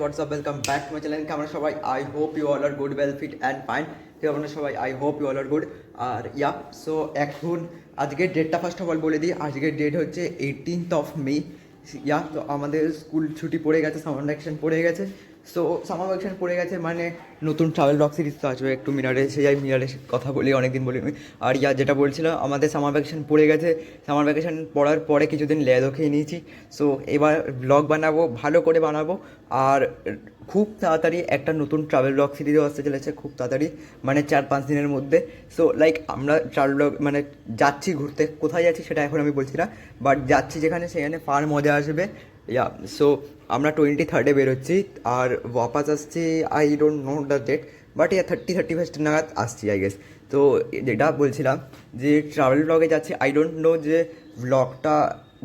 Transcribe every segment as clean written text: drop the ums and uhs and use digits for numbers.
WhatsApp welcome back to my channel. আমরা সবাই I hope you all are good well fit and fine. তো আমরা সবাই I hope you all are good. আর so এখন আজকের ডেটটা ফার্স্ট অফ অল বলে দিই। আজকের ডেট হচ্ছে 18th মে। তো আমাদের স্কুল ছুটি পড়ে গেছে, সামার ভ্যাকেশন পড়ে গেছে। সো সামার ভ্যাকেশন পড়ে গেছে মানে নতুন ট্রাভেল ব্লগ সিরিজ তো আসবে। একটু মিনারে এসে যাই, মিনারে কথা বলি, অনেকদিন বলি। আর যেটা বলছিল, আমাদের সামার ভ্যাকেশন পড়ে গেছে। সামার ভ্যাকেশন পড়ার পরে কিছুদিন লেদও খেয়ে নিয়েছি। সো এবার ব্লগ বানাবো, ভালো করে বানাবো। আর খুব তাড়াতাড়ি একটা নতুন ট্রাভেল ব্লগ সিরিজও আসতে চলেছে, খুব তাড়াতাড়ি, মানে 4-5 দিনের মধ্যে। সো আমরা ট্রাভেল ব্লগ মানে যাচ্ছি ঘুরতে, কোথায় যাচ্ছি সেটা এখন আমি বলছি না, বাট যাচ্ছি যেখানে সেখানে ফার মজা আসবে। সো আমরা 23rd বেরোচ্ছি আর ওয়াপাস আসছি, I don't know the date, but 31st নাগাদ আসছি আই গেস। তো যেটা বলছিলাম যে ট্রাভেল ব্লগে যাচ্ছি, আই ডোন্ট নো যে ব্লগটা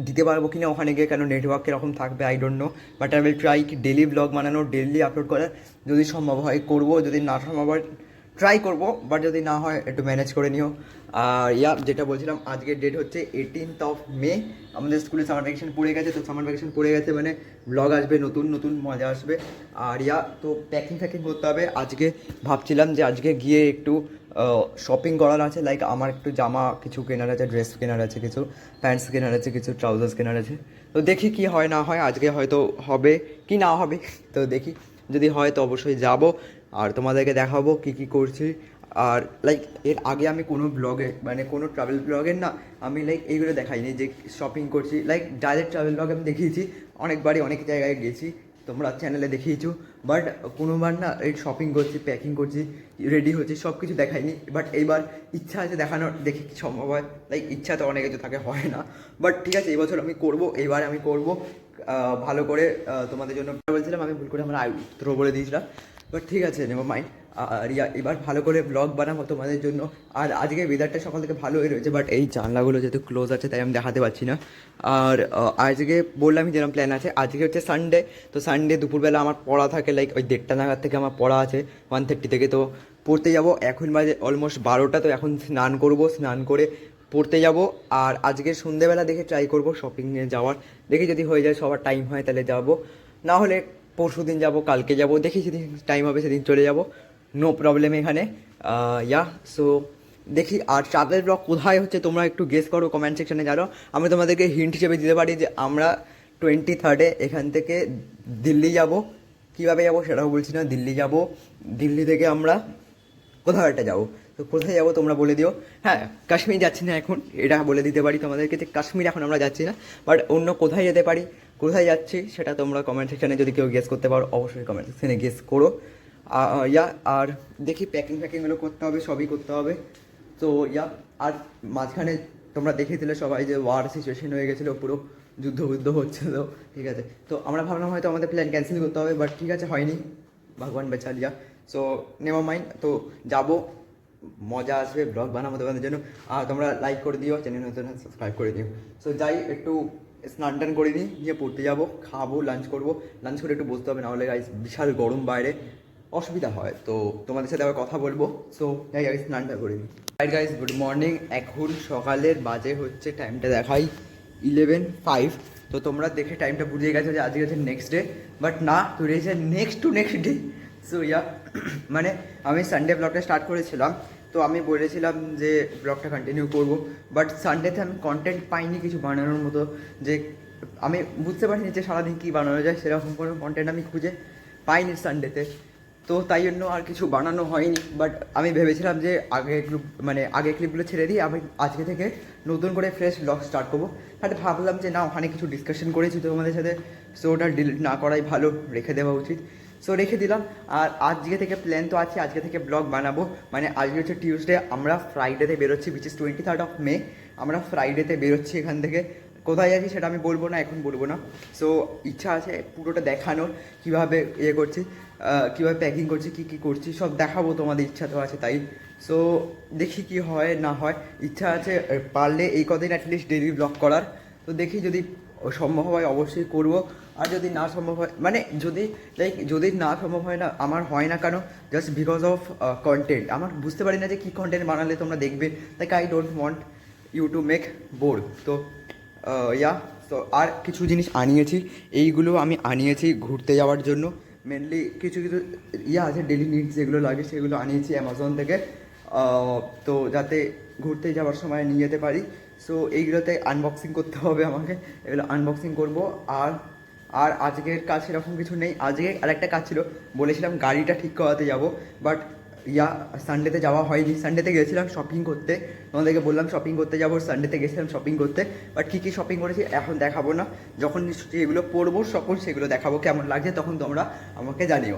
দিতে পারবো কি না ওখানে গিয়ে, কেন নেটওয়ার্ক কীরকম থাকবে I don't no, but I will try কি ডেলি ব্লগ বানানো, ডেলি আপলোড করার। যদি সম্ভব হয় করবো, যদি না সম্ভব হয় ট্রাই করবো, বাট যদি না হয় একটু ম্যানেজ করে নিও। আর যেটা বলছিলাম, আজকের ডেট হচ্ছে 18th মে। আমাদের স্কুলে সামার ভ্যাকেশন পড়ে গেছে, তো সামার ভ্যাকেশন পড়ে গেছে মানে ব্লগ আসবে, নতুন নতুন মজা আসবে। আর তো প্যাকিং করতে হবে। আজকে ভাবছিলাম যে আজকে গিয়ে একটু শপিং করার আছে, লাইক আমার একটু জামা কিছু কেনার আছে, ড্রেস কেনার আছে, কিছু প্যান্টস কেনার আছে, কিছু ট্রাউজার্স কেনার আছে। তো দেখি কি হয় না হয়, আজকে হয়তো হবে কি না হবে, তো দেখি। যদি হয় তো অবশ্যই যাব আর তোমাদেরকে দেখাবো কী কী করছি। আর লাইক এর আগে আমি কোনো ব্লগে মানে কোনো ট্রাভেল ব্লগের না আমি লাইক এইগুলো দেখাইনি যে শপিং করছি। লাইক ডাইরেক্ট ট্রাভেল ব্লগ আমি দেখিয়েছি অনেকবারই, অনেক জায়গায় গেছি, তোমরা চ্যানেলে দেখিয়েছো, বাট কোনোবার না এই শপিং করছি, প্যাকিং করছি, রেডি হচ্ছে, সব কিছু দেখাইনি। বাট এইবার ইচ্ছা আছে দেখানোর, দেখি কি সম্ভব হয়। লাইক ইচ্ছা তো অনেক কিছু থাকে, হয় না, বাট ঠিক আছে এই বছর আমি করবো, এইবার আমি করবো ভালো করে তোমাদের জন্য। বলছিলাম আমি ভুল করে আমার আউটরো বলে দিয়েছিলাম, বাট ঠিক আছে নেভার মাইন্ড। আর এবার ভালো করে ব্লগ বানাবো তোমাদের জন্য। আর আজকে ওয়েদারটা সকাল থেকে ভালোই রয়েছে, বাট এই জানলাগুলো যেহেতু ক্লোজ আছে তাই আমি দেখাতে পারছি না। আর আজকে বললামই যেরকম প্ল্যান আছে, আজকে হচ্ছে সানডে। তো সানডে দুপুরবেলা আমার পড়া থাকে, লাইক ওই 1:30 নাগাদ থেকে আমার পড়া আছে, 1:30 থেকে। তো পড়তে যাব, এখন বাজে অলমোস্ট 12টা। তো এখন স্নান করব, স্নান করে পড়তে যাব। আর আজকে সন্ধ্যেবেলা দেখে ট্রাই করব শপিংয়ে যাওয়ার, দেখি যদি হয়ে যায়, সবার টাইম হয় তাহলে যাব, না হলে পরশু দিন যাবো, কালকে যাব, দেখি যেদিন টাইম হবে সেদিন চলে যাব, নো প্রবলেম এখানে। সো দেখি। আর ট্রাভেল ব্লগ কোথায় হচ্ছে তোমরা একটু গেস করো, কমেন্ট সেকশনে জানো। আমি তোমাদেরকে হিন্ট হিসেবে দিতে পারি যে আমরা 23rd এখান থেকে দিল্লি যাব। কীভাবে যাবো সেটাও বলছি না, দিল্লি যাব। দিল্লি থেকে আমরা কোথাও একটা যাবো, তো কোথায় যাবো তোমরা বলে দিও। হ্যাঁ, কাশ্মীর যাচ্ছি না এখন, এটা বলে দিতে পারি তোমাদেরকে যে কাশ্মীর এখন আমরা যাচ্ছি না, বাট অন্য কোথায় যেতে পারি, কোথায় যাচ্ছি সেটা তোমরা কমেন্ট সেকশানে যদি কেউ গেস করতে পারো অবশ্যই কমেন্ট সেকশানে গেস করো। আর দেখি প্যাকিংগুলো করতে হবে, সবই করতে হবে। তো আর মাঝখানে তোমরা দেখেছিলে সবাই যে ওয়ার সিচুয়েশন হয়ে গেছিলো, পুরো যুদ্ধ হচ্ছিল, ঠিক আছে। তো আমরা ভাবলাম হয়তো আমাদের প্ল্যান ক্যান্সেল করতে হবে, বাট ঠিক আছে হয়নি, ভগবান বেচা লিয়া। সো নেভার মাইন্ড, তো যাবো, মজা আসবে, ব্লগ বানাবো তোমাদের জন্য। আর তোমরা লাইক করে দিও, চ্যানেল নতুন সাবস্ক্রাইব করে দিও। সো যাই একটু স্নান টান করে নিই, নিয়ে পড়তে যাবো, খাবো, লাঞ্চ করবো, লাঞ্চ করে একটু বসতে হবে, নাহলে গাইস বিশাল গরম বাইরে, অসুবিধা হয়। তো তোমাদের সাথে আবার কথা বলবো। সো যাই গাইস স্নানটা করে নিই। Right guys, good morning. এখন সকালের বাজে হচ্ছে, টাইমটা দেখাই 11:05। তো তোমরা দেখে টাইমটা বুঝিয়ে গেছো যে আজকে হচ্ছে নেক্সট ডে, বাট না, তো রয়েছে নেক্সট ডে। সো মানে আমি সানডে ব্লগটা স্টার্ট করেছিলাম, তো আমি বলেছিলাম যে ব্লগটা কন্টিনিউ করব, বাট সানডেতে আমি কন্টেন্ট পাইনি কিছু বানানোর মতো, যে আমি বুঝতে পারিনি যে সারাদিন কী বানানো যায়, সেরকম কোনো কন্টেন্ট আমি খুঁজে পাইনি সানডেতে। তো তাই জন্য আর কিছু বানানো হয়নি। বাট আমি ভেবেছিলাম যে আগে ক্লিপগুলো ছেড়ে দিই, আমি আজকে থেকে নতুন করে ফ্রেশ ব্লগ স্টার্ট করবো। বাট ভাবলাম যে না, ওখানে কিছু ডিসকাশন করেছি তোমাদের সাথে, সো ওটা ডিলিট না করাই ভালো, রেখে দেওয়া উচিত। সো রেখে দিলাম। আর আজকে থেকে প্ল্যান তো আছে, আজকে থেকে ব্লগ বানাবো। মানে আজকে হচ্ছে টিউসডে, আমরা ফ্রাইডেতে বেরোচ্ছি, উইচ ইজ 23rd মে। আমরা ফ্রাইডেতে বেরোচ্ছি এখান থেকে। কোথায় যাচ্ছি সেটা আমি বলবো না, এখন বলবো না। সো ইচ্ছা আছে পুরোটা দেখানোর, কীভাবে করছি, কীভাবে প্যাকিং করছি, কী করছি, সব দেখাবো, তোমাদের ইচ্ছা তো আছে তাই। সো দেখি কি হয় না হয়, ইচ্ছা আছে পারলে এই কদিন অ্যাটলিস্ট ডেইলি ব্লগ করার। তো দেখি যদি সম্ভব হয় অবশ্যই করব। আর যদি না সম্ভব হয়, মানে যদি না সম্ভব হয় না, আমার হয় না কেন, জাস্ট বিকজ অফ কন্টেন্ট। আমার বুঝতে পারি না যে কী কন্টেন্ট বানালে তোমরা দেখবে, like I don't want you to make bore. তো তো আর কিছু জিনিস আনিয়েছি, এইগুলো আমি আনিয়েছি ঘুরতে যাওয়ার জন্য। মেনলি কিছু কিছু আছে ডেলি নিডস যেগুলো লাগে সেগুলো আনিয়েছি অ্যামাজন থেকে, তো যাতে ঘুরতে যাওয়ার সময় নিয়ে যেতে পারি। সো এইগুলোতে আনবক্সিং করতে হবে আমাকে, এগুলো আনবক্সিং করব। আর আর আজকের কাজ সেরকম কিছু নেই। আজকে আরেকটা কাজ ছিল, বলেছিলাম গাড়িটা ঠিক করাতে যাব, বাট সানডেতে যাওয়া হয়নি। সানডেতে গেছিলাম শপিং করতে, তোমাদেরকে বললাম শপিং করতে যাবো, সানডেতে গেছিলাম শপিং করতে, বাট কী কী শপিং করেছি এখন দেখাবো না, যখন এগুলো পরবো তখন সেগুলো দেখাবো কেমন লাগছে, তখন তোমরা আমাকে জানিও।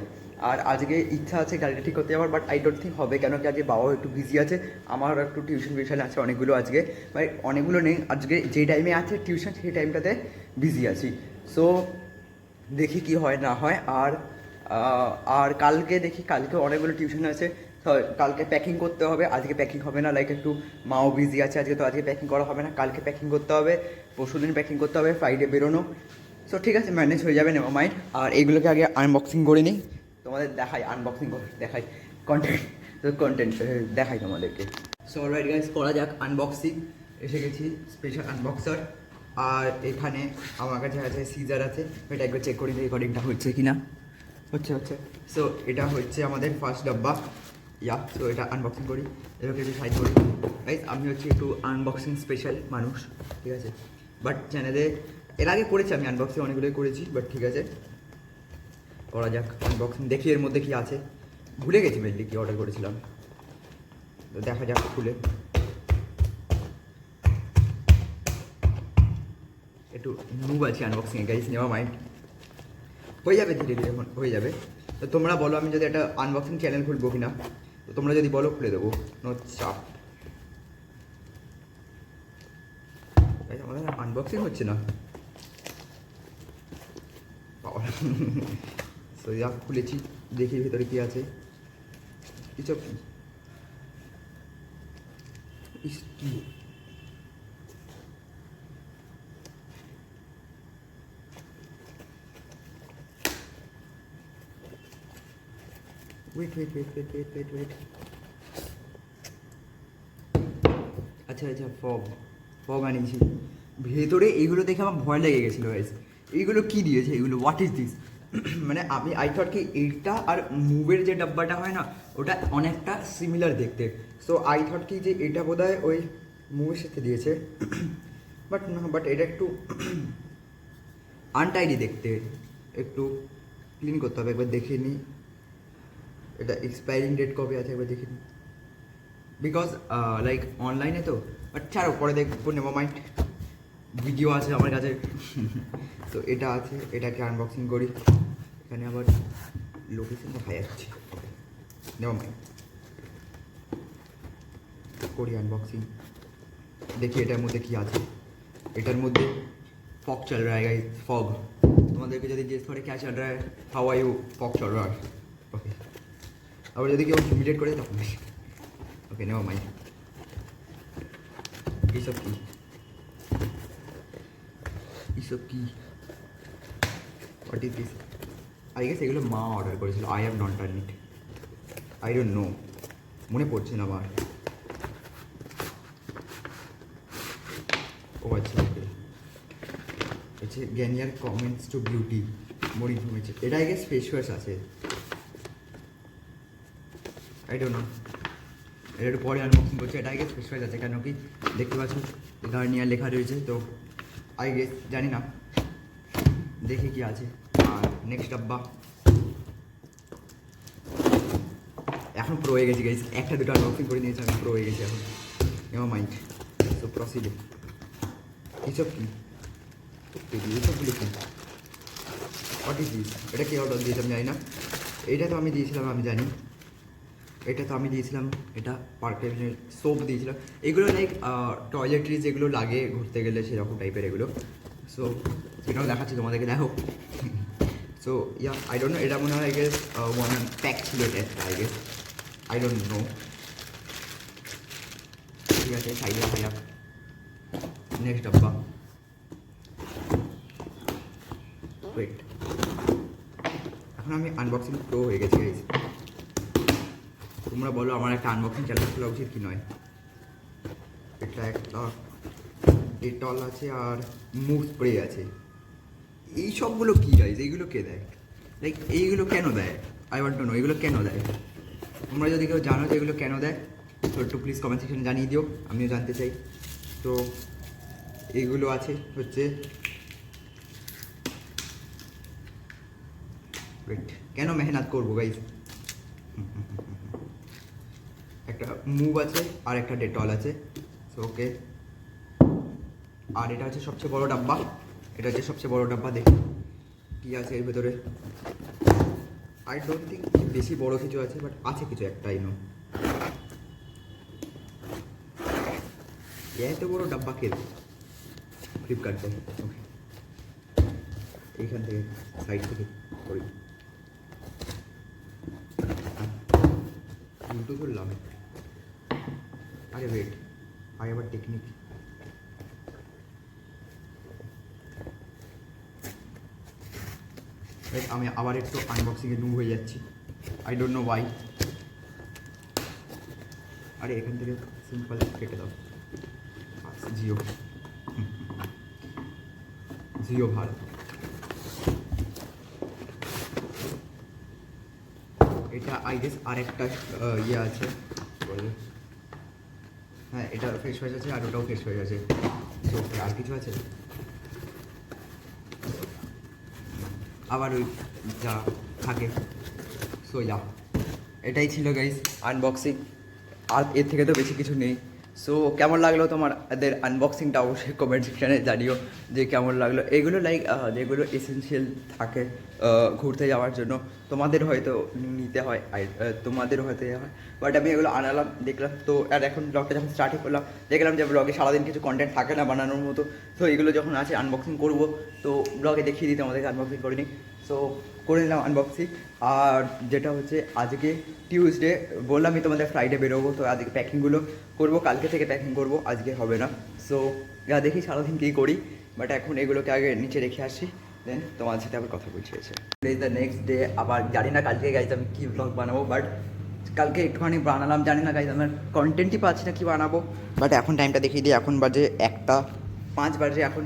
আর আজকে ইচ্ছা আছে গাড়িটা ঠিক করতে যাওয়ার, বাট আই ডোন্ট থিঙ্ক হবে, কেন কি আজকে বাবাও একটু বিজি আছে, আমারও একটু টিউশন আছে অনেকগুলো আজকে, মানে অনেকগুলো নেই, আজকে যে টাইমে আছে টিউশন সেই টাইমটাতে বিজি আছি। সো দেখি কি হয় না হয়। আর কালকে দেখি, কালকে অনেকগুলো টিউশন আছে, কালকে প্যাকিং করতে হবে, আজকে প্যাকিং হবে না, লাইক একটু মাও বিজি আছে আজকে, তো আজকে প্যাকিং করা হবে না, কালকে প্যাকিং করতে হবে, পরশুদিন প্যাকিং করতে হবে, ফ্রাইডে বেরোনো। সো ঠিক আছে, ম্যানেজ হয়ে যাবে, নেভার মাইন্ড। আর এইগুলোকে আগে আনবক্সিং করে নিই, তোমাদের দেখাই আনবক্সিং করে, দেখাই কন্টেন্ট দেখাই তোমাদেরকে। সো অলরাইট গাইস, করা যাক আনবক্সিং। এসে গেছি স্পেশাল আনবক্সার, আর এখানে আমার কাছে আছে সিজার আছে, এটা একবার চেক করি রেকর্ডিংটা হচ্ছে কি না। হচ্ছে। সো এটা হচ্ছে আমাদের ফার্স্ট ডাব্বা, সো এটা আনবক্সিং করি, এটাকে একটু সাইড করি। গাইস আমি হচ্ছে একটু আনবক্সিং স্পেশাল মানুষ, ঠিক আছে, বাট চ্যানেলে এর আগে করেছি আমি আনবক্সিং, অনেকগুলোই করেছি, বাট ঠিক আছে করা যাক আনবক্সিং। দেখি এর মধ্যে কি আছে, ভুলে গেছি মেনলি কি অর্ডার করেছিলাম, তো দেখা যাক খুলে। একটু নুব আছি আনবক্সিংয়ে গাইস, নেওয়া মাইন্ড, হয়ে যাবে ধীরে ধীরে হয়ে যাবে। তো তোমরা বলো আমি যদি একটা আনবক্সিং চ্যানেল খুলবো কি না, তো তোমরা যদি বলো খুলে দেবো, নো চাপ। আমাদের আনবক্সিং হচ্ছে না, সো খুলেছি, দেখি ভিতরে কি আছে। এসব কি, ওয়েট। আচ্ছা ফগ আনিয়েছি। ভেতরে এইগুলো দেখে আমার ভয় লেগে গেছিলো গাইস, এইগুলো কি দিয়েছে, এগুলো হোয়াট ইজ দিস। মানে আমি আই থট কি এইটা আর মুভের যে ডাব্বাটা হয় না, ওটা অনেকটা সিমিলার দেখতে। সো আই থট কি যে এটা বোধহয় ওই মুভের সাথে দিয়েছে, বাট না, বাট এটা একটু আনটাইডি দেখতে, একটু ক্লিন করতে হবে, একবার দেখে নিই এটা এক্সপায়ারিং ডেট কবে আছে, একবার দেখে নিই, বিকজ লাইক অনলাইনে তো, বাট ছাড়ো পরে দেখবো, নেভার মাইন্ড, ভিডিও আছে আমার কাছে। তো এটা আছে, এটাকে আনবক্সিং করি, এখানে আবার লোকেশন দেখা যাচ্ছে, নেভার মাইন্ড, করি আনবক্সিং, দেখি এটার মধ্যে কী আছে। এটার মধ্যে ফগ চল রা है ফগ, তোমাদেরকে যদি জিজ্ঞেস করে ক্যা চল রা है, হাউ আর ইউ, ফগ চল রা, ওকে। আবার যদি কেউ ইমিডিয়েট করে তখন ওকে, নেওয়া মাইন্ড। এইসব কি what is this, I guess এগুলো মা অর্ডার করেছিল, I have not done it, I don't know, মনে পড়ছে না আমার। ও আচ্ছা, ওকে, হচ্ছে Garnier comments to beauty, more information, এটা আই গেস ফেস ওয়াশ আছে, আই ডোন্ট নো, এটা একটু পরে আনবক্সিং করছে। এটা আই গেস ফেস ওয়াশ আছে, কেন কি দেখতে পাচ্ছ গার্নিয়ার লেখা রয়েছে, তো আই গেস জানি না, দেখি কি আছে। আর নেক্সট ডাব্বা, এখন প্রো হয়ে গেছি গাইস, একটা দুটো আনবক্সিং করে নিয়েছি আমি, প্রো হয়ে গেছি এখন, নেওয়া মাইন্ড। সো প্রসিড, এইসব কি, এইসবগুলো কি, হোয়াট ইজ দিস, এটা কি অর্ডার দিয়েছিলাম জানি না, এটা তো আমি দিয়েছিলাম আমি জানি, এটা পার্কের সোপ দিয়েছিলাম, এগুলো লাইক টয়লেট্রিজ যেগুলো লাগে ঘুরতে গেলে সেরকম টাইপের এগুলো। সো এটাও দেখাচ্ছি তোমাদেরকে, দেখো। সো আই ডোন্ট নো, এটা মনে হয় আই গেস ওয়ান প্যাক ছিল এটা, I guess, I don't no, ঠিক আছে সাইডে রাখা যাক। নেক্সট ডাব্বা, ওয়েট, এখন আমি আনবক্সিং প্রো হয়ে গেছি গাইস, তোমরা বলো আমার একটা আনবক্সিং চ্যানেল খোলা উচিত কি নয়। এটা একটা ডেটল আছে আর মুভ স্প্রে আছে, এই সবগুলো কী গাইস, এইগুলো কে দেয়, লাইক এইগুলো কেন দেয়, আই ওয়ান্ট টু নো এগুলো কেন দেয়। তোমরা যদি কেউ জানো যে এগুলো কেন দেয় তো একটু প্লিজ কমেন্ট সেকশনে জানিয়ে দিও, আমিও জানতে চাই। তো এইগুলো আছে হচ্ছে ওয়েট, কেন মেহনত করবো গাইজ, একটা মুভ আছে আর একটা ডেটল আছে। সো ওকে, আর এটা হচ্ছে সবচেয়ে বড় ডাব্বা, এটা হচ্ছে সবচেয়ে বড় ডাব্বা। দেখি কী আছে এর ভেতরে। আই ডোন্ট থিঙ্ক বেশি বড় কিছু আছে, বাট আছে কিছু একটাই নো। এত বড় ডাব্বা কে ফ্লিপকার্ট থেকে, ওকে এইখান থেকে সাইড থেকে করি উল্টো করলাম। আরে ওয়েট, আই আবার টেকনিক। আমি আবার একটু আনবক্সিংয়ে নুব হয়ে যাচ্ছি, আই ডোন্ট নো ওয়াই। আরে এখান থেকে সিম্পল কেটে দাও। জিও, জিও ভালো। এটা আই গেস আর একটা ইয়ে আছে বলে, হ্যাঁ এটা ফেস ওয়াশ আছে আর ওটাও ফেস ওয়াশ আছে। তো আর কিছু আছে আবার ওই যা থাকে। সো যা, এটাই ছিল গাইস আনবক্সিং, আর এর থেকে তো বেশি কিছু নেই। সো কেমন লাগলো তোমাদের আনবক্সিংটা অবশ্যই কমেন্ট সেকশানে জানিও যে কেমন লাগলো। এগুলো লাইক যেগুলো এসেনশিয়াল থাকে ঘুরতে যাওয়ার জন্য, তোমাদের হয়তো নিতে হয়, তোমাদের হয়তো হয়, বাট আমি এগুলো আনালাম দেখলাম তো। আর এখন ব্লগটা যখন স্টার্টই করলাম দেখলাম যে ব্লগে সারাদিন কিছু কন্টেন্ট থাকে না বানানোর মতো। তো এগুলো যখন আছে আনবক্সিং করবো তো ব্লগে দেখিয়ে দিই তোমাদেরকে আনবক্সিং করে নিই। সো করে নিলাম আনবক্সিং। আর যেটা হচ্ছে আজকে টিউসডে, বললামই তোমাদের ফ্রাইডে বেরোবো, তো আজকে প্যাকিংগুলো করবো, কালকে থেকে প্যাকিং করবো, আজকে হবে না। সো যা দেখি সারাদিন কী করি, বাট এখন এগুলোকে আগে নিচে রেখে আসি, দেন তোমার সাথে আবার কথা বলছি এসে। ইজ দ্য নেক্সট ডে, আবার জানি না কালকে গাইজ আমি কী ব্লগ বানাবো, বাট কালকে একটুখানি বানালাম, জানি না গাইজ আমার কন্টেন্টই পাচ্ছি না কী বানাবো। বাট এখন টাইমটা দেখিয়ে দিই, এখন বাজে 1:05 বাজে। এখন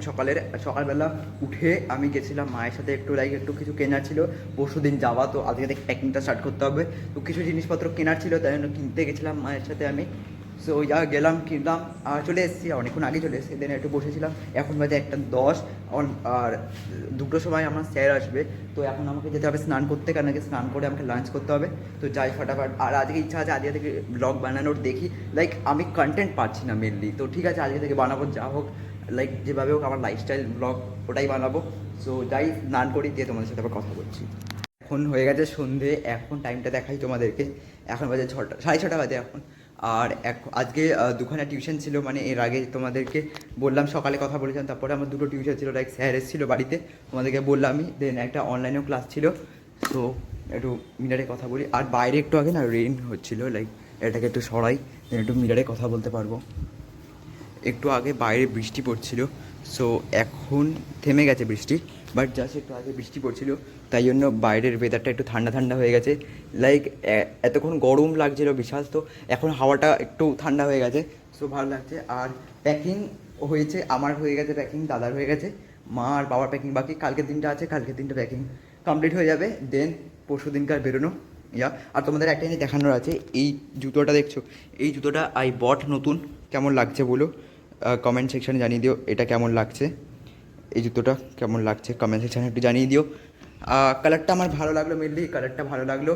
সকালবেলা উঠে আমি গেছিলাম মায়ের সাথে একটু একটু কিছু কেনার ছিল, পরশু দিন যাওয়া, তো আজকে থেকে প্যাকিংটা স্টার্ট করতে হবে। তো কিছু জিনিসপত্র কেনার ছিল, তাই জন্য কিনতে গেছিলাম মায়ের সাথে আমি। সো যা গেলাম, কিনলাম আর চলে এসেছি, অনেকক্ষণ আগে চলে এসেছি। দেন একটু বসেছিলাম, এখন বাজে 1:10। আর 2টোর সময় আমার স্যার আসবে, তো এখন আমাকে যেতে হবে স্নান করতে, কারণ আগে স্নান করে আমাকে লাঞ্চ করতে হবে। তো যাই ফাটাফাট। আর আজকে ইচ্ছা আছে আজকে থেকে ব্লগ বানানোর, দেখি আমি কন্টেন্ট পাচ্ছি না মেনলি, তো ঠিক আছে আজকে থেকে বানাবো, যা হোক যেভাবে হোক আমার লাইফস্টাইল ব্লগ ওটাই বানাবো। সো যাই স্নান করি, দিয়ে তোমাদের সাথে আবার কথা বলছি। এখন হয়ে গেছে সন্ধে, এখন টাইমটা দেখাই তোমাদেরকে, এখন বাজে 6:30 বাজে এখন। আর আজকে দুখানা টিউশন ছিল, মানে এর আগে তোমাদেরকে বললাম, সকালে কথা বলেছিলাম, তারপরে আমার 2টো টিউশন ছিল, স্যার এসেছিল বাড়িতে, তোমাদেরকে বললামই। দেন একটা অনলাইনেও ক্লাস ছিল। সো একটু মিরারে কথা বলি। আর বাইরে একটু আগে না রেইন হচ্ছিলো, এটাকে একটু সরাই, দেন একটু মিরারে কথা বলতে পারবো। একটু আগে বাইরে বৃষ্টি পড়ছিল, সো এখন থেমে গেছে বৃষ্টি, বাট জাস্ট একটু আগে বৃষ্টি পড়ছিল, তাই জন্য বাইরের ওয়েদারটা একটু ঠান্ডা ঠান্ডা হয়ে গেছে। এতক্ষণ গরম লাগছিল বিশাল, তো এখন হাওয়াটা একটু ঠান্ডা হয়ে গেছে, সো ভালো লাগছে। আর প্যাকিং হয়েছে, আমার হয়ে গেছে প্যাকিং, দাদার হয়ে গেছে, মা আর বাবার প্যাকিং বাকি। কালকের দিনটা আছে, কালকের দিনটা প্যাকিং কমপ্লিট হয়ে যাবে, দেন পরশু দিনকার বেরোনো। আর তোমাদের একটা জিনিস দেখানোর আছে, এই জুতোটা দেখছো, এই জুতোটা আই বট নতুন, কেমন লাগছে বলো কমেন্ট সেকশানে জানিয়ে দিও এটা কেমন লাগছে, এই জুতোটা কেমন লাগছে কমেন্ট সেকশানে একটু জানিয়ে দিও। কালারটা আমার ভালো লাগলো, মেনলি কালারটা ভালো লাগলো,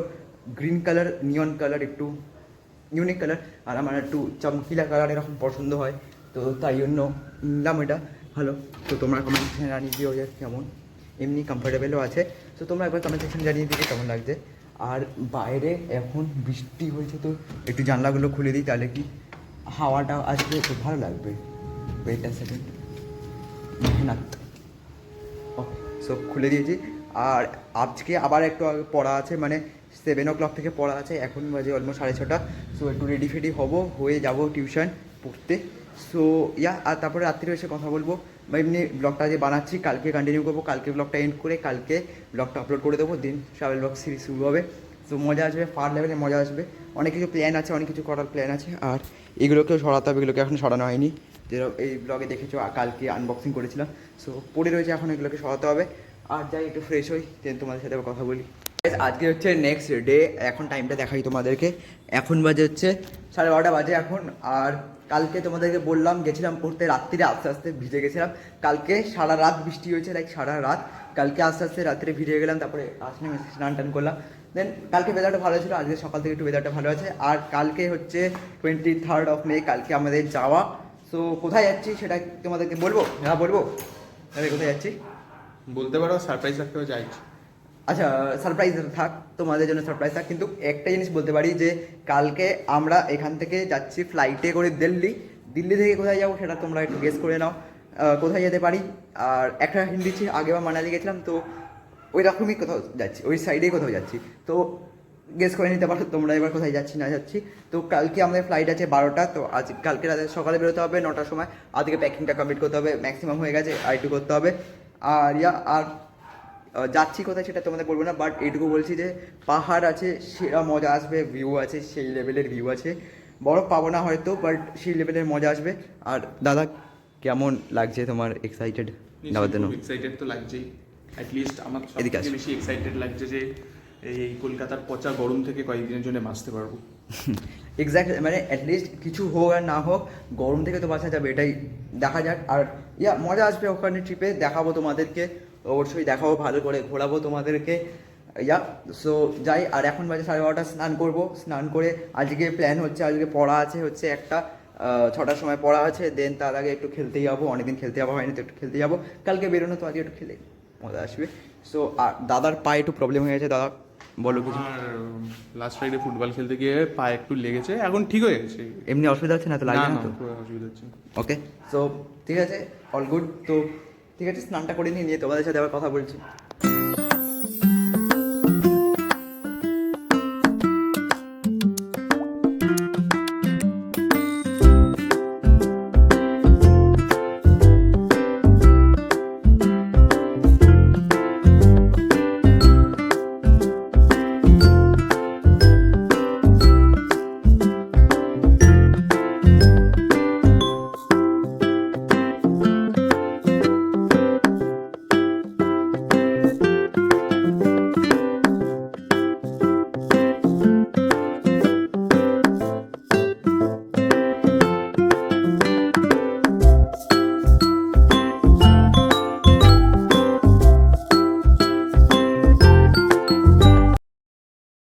গ্রিন কালার, নিয়ন কালার, একটু ইউনিক কালার। আর আমার একটু চমকিলা কালার এরকম পছন্দ হয়, তো তাই জন্য নিলাম এটা, ভালো। তো তোমরা কমেন্ট সেকশানে জানিয়ে দিও যে কেমন, এমনি কমফোর্টেবলও আছে। তো তোমরা একবার কমেন্ট সেকশানে জানিয়ে দিও কেমন লাগছে। আর বাইরে এখন বৃষ্টি হয়েছে, তো একটু জানলাগুলো খুলে দিই, তাহলে কি হাওয়াটা আসবে, তো ভালো লাগবে। ওয়েট আ সেকেন্ড, মেহনত। ওকে, সব খুলে দিয়েছি। আর আজকে আবার একটু পড়া আছে, মানে 7 o'clock থেকে পড়া আছে, এখন বাজে অলমোস্ট 6:30। সো একটু রেডি ফেডি হবো, হয়ে যাবো টিউশন পড়তে। সো আর তারপরে রাত্রিরে এসে কথা বলবো, বা এমনি ব্লগটা যে বানাচ্ছি কালকে কন্টিনিউ করবো, কালকে ব্লগটা এন্ড করে কালকে ব্লগটা আপলোড করে দেবো, দিন ট্রাভেল ব্লগ সিরিজ শুরু হবে। সো মজা আসবে, ফার লেভেলে মজা আসবে, অনেক কিছু প্ল্যান আছে, অনেক কিছু করার প্ল্যান আছে। আর এগুলোকেও সরাতে হবে, এগুলোকে এখন সরানো হয়নি, যেরকম এই ব্লগে দেখেছো কালকে আনবক্সিং করেছিলাম, সো পড়ে রয়েছে, এখন এগুলোকে সরাতে হবে। আর যাই একটু ফ্রেশ হই, দেন তোমাদের সাথে কথা বলি। আজকে হচ্ছে নেক্সট ডে, এখন টাইমটা দেখাই তোমাদেরকে। এখন বাজে হচ্ছে 12:30 বাজে এখন। আর কালকে তোমাদেরকে বললাম গেছিলাম পড়তে, রাত্রিরে আস্তে আস্তে ভিজে গেছিলাম। কালকে সারা রাত বৃষ্টি হয়েছে, লাইক সারা রাত। কালকে আস্তে আস্তে রাত্রে ভিজে গেলাম, তারপরে আসলে স্নান টান করলাম। দেন কালকে ওয়েদারটা ভালো ছিল, আজকে সকাল থেকে একটু ওয়েদারটা ভালো আছে। আর কালকে হচ্ছে 23rd মে, কালকে আমাদের যাওয়া। সো কোথায় যাচ্ছি সেটা তোমাদেরকে বলবো? হ্যাঁ বলবো। তাহলে কোথায় যাচ্ছি বলতে পারো, সারপ্রাইজ রাখতেও চাইছি। আচ্ছা, সারপ্রাইজ থাক, তোমাদের জন্য সারপ্রাইজ থাক। কিন্তু একটা জিনিস বলতে পারি যে কালকে আমরা এখান থেকে যাচ্ছি ফ্লাইটে করে দিল্লি। দিল্লি থেকে কোথায় যাবো সেটা তোমরা একটু গেস করে নাও, কোথায় যেতে পারি। আর একটা হিন্ট দিচ্ছি, আগেবার মানালি গেছিলাম তো ওই রকমই কোথাও যাচ্ছি, ওই সাইডেই কোথাও যাচ্ছি। তো গেস করে নিতে পারো তোমরা এবার কোথায় যাচ্ছি না যাচ্ছি। তো কালকে আমাদের ফ্লাইট আছে 12টা, তো আজ কালকে রাতে সকালে বেরোতে হবে 9টার সময়। আজকে প্যাকিংটা কমপ্লিট করতে হবে, ম্যাক্সিমাম হয়ে গেছে, আর একটু করতে হবে। আর আর যাচ্ছি কোথায় সেটা তোমাদের বলবো না, বাট এইটুকু বলছি যে পাহাড় আছে, সেরা মজা আসবে, ভিউ আছে, সেই লেভেলের ভিউ আছে। বরফ পাবো না হয়তো, বাট সেই লেভেলের মজা আসবে। আর দাদা কেমন লাগছে তোমার এক্সাইটেড যাওয়ার জন্য? এক্সাইটেড তো লাগছেই, অ্যাটলিস্ট আমার এদিকে সবথেকে বেশি এক্সাইটেড লাগছে যে এই কলকাতার পচা গরম থেকে কয়েকদিনের জন্য বাঁচতে পারবো। এক্স্যাক্ট, মানে অ্যাটলিস্ট কিছু হোক আর না হোক গরম থেকে তো বাঁচা যাবে, এটাই দেখা যাক। আর মজা আসবে ওখানে ট্রিপে, দেখাবো তোমাদেরকে, অবশ্যই দেখাবো, ভালো করে ঘোরাবো তোমাদেরকে। সো যাই। আর এখন বাজে 12:30, স্নান করবো। স্নান করে আজকে প্ল্যান হচ্ছে, আজকে পড়া আছে হচ্ছে একটা, 6টার সময় পড়া আছে। দেন তার আগে একটু খেলতে যাবো, অনেকদিন খেলতে যাওয়া হয়নি, তো একটু খেলতে যাবো। কালকে বেরোনো, তো আজকে একটু খেলে মজা আসবে। সো আর দাদার পায়ে একটু প্রবলেম হয়ে গেছে, দাদা বলো কিছু। আর লাস্ট ফ্রাইডে ফুটবল খেলতে গিয়ে পায়ে একটু লেগেছে, এখন ঠিক হয়ে গেছে। এমনি অসুবিধা হচ্ছে না তো? লাগে না তো? কোনো অসুবিধা হচ্ছে না। ওকে, সো ঠিক আছে, অল গুড। তো ঠিক আছে, স্নানটা করে নিয়ে তোমাদের সাথে আবার কথা বলছি।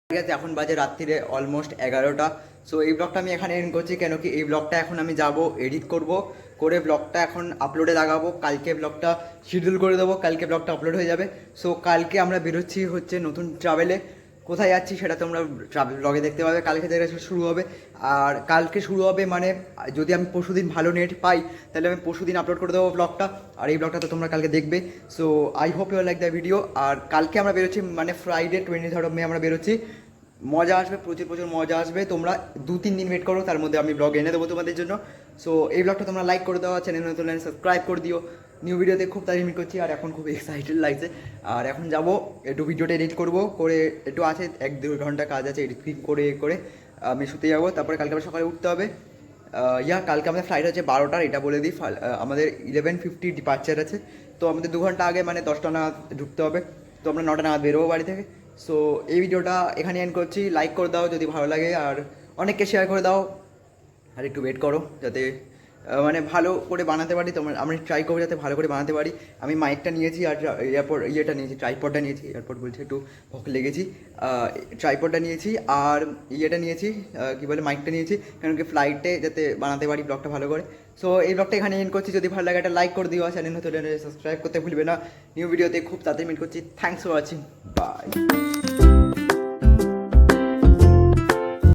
ঠিক আছে, এখন বাজে রাত্রিরে অলমোস্ট 11টা। সো এই ব্লগটা আমি এখানে এন্ড করছি, কেন কি এই ব্লগটা এখন আমি যাব এডিট করব, করে ব্লগটা এখন আপলোডে লাগাবো। কালকে ব্লগটা শিডিউল করে দেবো, কালকে ব্লগটা আপলোড হয়ে যাবে। সো কালকে আমরা বেরোচ্ছি হচ্ছে নতুন ট্রাভেলে। কোথায় যাচ্ছি সেটা তোমরা ট্রাভেল ব্লগে দেখতে পাবে। কালকে থেকে শুরু হবে, আর কালকে শুরু হবে মানে যদি আমি পরশুদিন ভালো নেট পাই তাহলে আমি পরশুদিন আপলোড করে দেবো ব্লগটা। আর এই ব্লগটা তো তোমরা কালকে দেখবে। So I hope you like the video. আর কালকে আমরা বেরোচ্ছি মানে ফ্রাইডে 23rd মে আমরা বেরোচ্ছি। মজা আসবে, প্রচুর প্রচুর মজা আসবে। তোমরা 2-3 দিন ওয়েট করো, তার মধ্যে আমি ব্লগ এনে দেবো তোমাদের জন্য। সো এই ব্লগটা তোমরা লাইক করে দাও, চ্যানেল নতুন সাবস্ক্রাইব করে দিও। নিউ ভিডিওতে খুব তারিফ করছি, আর এখন খুব এক্সাইটেড লাগছে। আর এখন যাব একটু ভিডিওটা এডিট করব, করে একটু আছে 1-2 ঘন্টা কাজ আছে, এডিট করে করে আমি শুতে যাবো। তারপরে কালকে আবার সকালে উঠতে হবে। কালকে আমাদের ফ্লাইট আছে 12টার, এটা বলে দিই। আমাদের 11:50 ডিপার্চার আছে, তো আমাদের 2 ঘন্টা আগে মানে 10টা নাগাদ ঢুকতে হবে। তো আমরা 9টা নাগাদ বেরোবো বাড়ি থেকে। সো এই ভিডিওটা এখানে এন্ড করছি। লাইক করে দাও যদি ভালো লাগে, আর অনেককে শেয়ার করে দাও। আর একটু ওয়েট করো যাতে মানে ভালো করে বানাতে পারি। তোমার আমি ট্রাই করবো যাতে ভালো করে বানাতে পারি। আমি মাইকটা নিয়েছি, আর এয়ারপড নিয়েছি, ট্রাইপডটা নিয়েছি। এয়ারপড বলছে একটু ভোক লেগেছি। ট্রাইপডটা নিয়েছি, আর নিয়েছি, কী বলে, মাইকটা নিয়েছি, কারণ কি ফ্লাইটে যাতে বানাতে পারি ব্লগটা ভালো করে। সো এই ব্লগটা এখানে এন্ড করছি। যদি ভালো লাগে একটা লাইক করে দিও, চ্যানেল নতুন সাবস্ক্রাইব করতে ভুলবে না। নিউ ভিডিওতে খুব তাড়াতাড়ি মিট করছি। Thanks for watching, by.